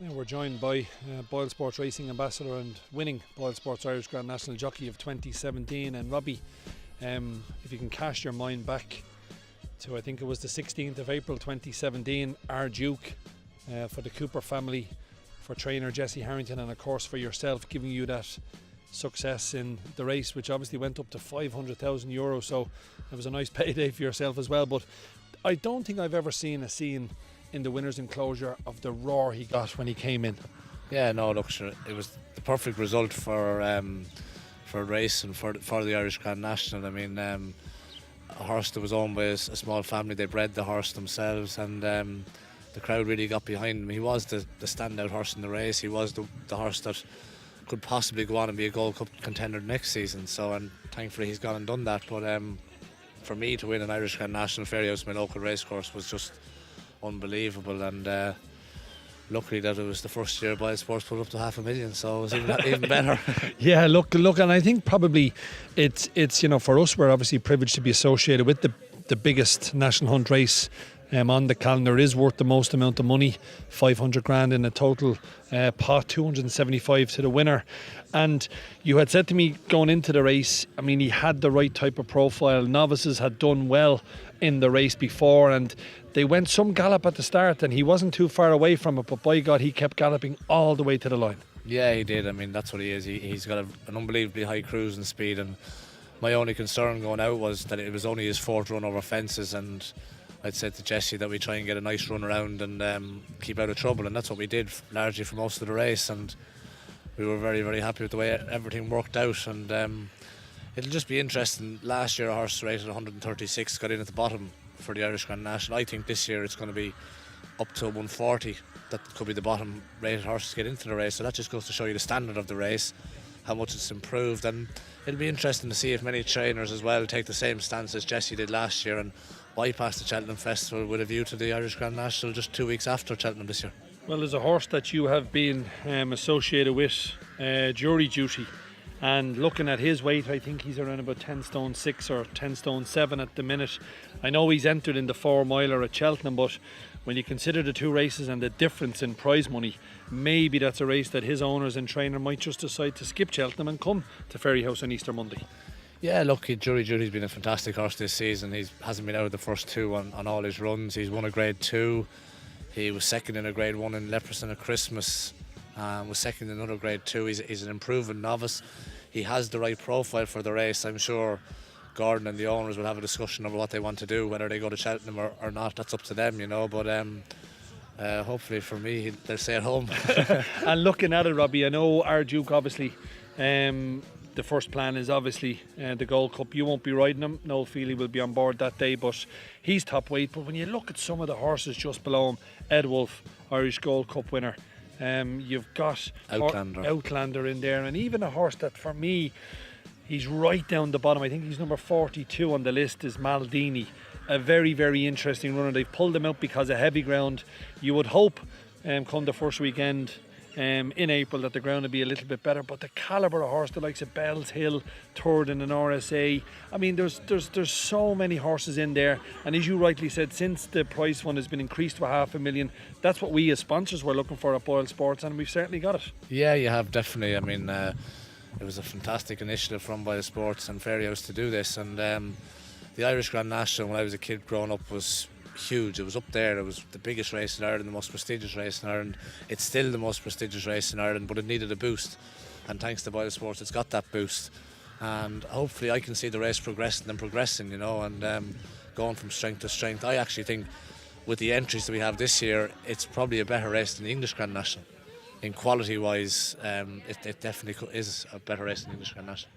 Yeah, we're joined by BoyleSports Racing Ambassador and winning BoyleSports Irish Grand National jockey of 2017. And Robbie, if you can cast your mind back to, I think it was the 16th of April 2017, our Duke for the Cooper family, for trainer Jesse Harrington, and of course for yourself, giving you that success in the race, which obviously went up to €500,000. So it was a nice payday for yourself as well. But I don't think I've ever seen a scene in the winner's enclosure of the roar he got when he came in. Yeah, no, look, sure, it was the perfect result for a race and for the Irish Grand National. I mean, a horse that was owned by a small family. They bred the horse themselves, and the crowd really got behind him. He was the standout horse in the race. He was the horse that could possibly go on and be a Gold Cup contender next season. So, and thankfully he's gone and done that. But for me to win an Irish Grand National Fairyhouse, my local racecourse, was just unbelievable. And luckily that it was the first year BoyleSports put up to $500,000, so it was even better. Yeah, look, and I think probably it's for us, we're obviously privileged to be associated with the biggest national hunt race on the calendar. It is worth the most amount of money, 500 grand in a total pot, 275 to the winner. And you had said to me going into the race, I mean, he had the right type of profile. Novices had done well in the race before, and they went some gallop at the start, and he wasn't too far away from it, but by God, he kept galloping all the way to the line. Yeah, he did. I mean, that's what he is. He's got an unbelievably high cruising speed, and my only concern going out was that it was only his fourth run over fences, and I'd said to Jesse that we try and get a nice run around and keep out of trouble, and that's what we did largely for most of the race, and we were very, very happy with the way everything worked out. And it'll just be interesting. Last year a horse rated 136 got in at the bottom for the Irish Grand National. I think this year it's going to be up to 140. That could be the bottom rated horse to get into the race, so that just goes to show you the standard of the race, how much it's improved. And it'll be interesting to see if many trainers as well take the same stance as Jesse did last year and bypass the Cheltenham Festival with a view to the Irish Grand National just 2 weeks after Cheltenham this year. Well, there's a horse that you have been associated with, jury duty, and looking at his weight, I think he's around about 10 stone 6 or 10 stone 7 at the minute. I know he's entered in the 4 miler at Cheltenham, but when you consider the two races and the difference in prize money, maybe that's a race that his owners and trainer might just decide to skip Cheltenham and come to Fairyhouse on Easter Monday. Yeah, look, Jury Duty's been a fantastic horse this season. He hasn't been out of the first two on all his runs. He's won a Grade 2. He was second in a Grade 1 in Leprosy at Christmas. Was second in another Grade 2. He's an improving novice. He has the right profile for the race. I'm sure Gordon and the owners will have a discussion over what they want to do, whether they go to Cheltenham or not. That's up to them, you know. But hopefully for me, they'll stay at home. And looking at it, Robbie, I know our Duke obviously, the first plan is obviously the Gold Cup. You won't be riding him. Noel Feely will be on board that day, but he's top weight. But when you look at some of the horses just below him, Ed Wolf, Irish Gold Cup winner. You've got Outlander in there, and even a horse that for me, he's right down the bottom. I think he's number 42 on the list, is Maldini. A very, very interesting runner. They've pulled him out because of heavy ground. You would hope come the first weekend in April that the ground will be a little bit better, but the calibre of horse, the likes of Bell's Hill, third in an RSA, I mean there's so many horses in there, and as you rightly said, since the prize fund has been increased to $500,000, that's what we as sponsors were looking for at BoyleSports, and we've certainly got it. Yeah, you have, definitely. I mean, it was a fantastic initiative from BoyleSports and Fairyhouse to do this, and the Irish Grand National when I was a kid growing up was huge. It was up there. It was the biggest race in Ireland, the most prestigious race in Ireland. It's still the most prestigious race in Ireland, but it needed a boost, and thanks to BoyleSports it's got that boost, and hopefully I can see the race progressing, you know, and going from strength to strength. I actually think with the entries that we have this year, it's probably a better race than the English Grand National. In quality wise, it definitely is a better race than the English Grand National.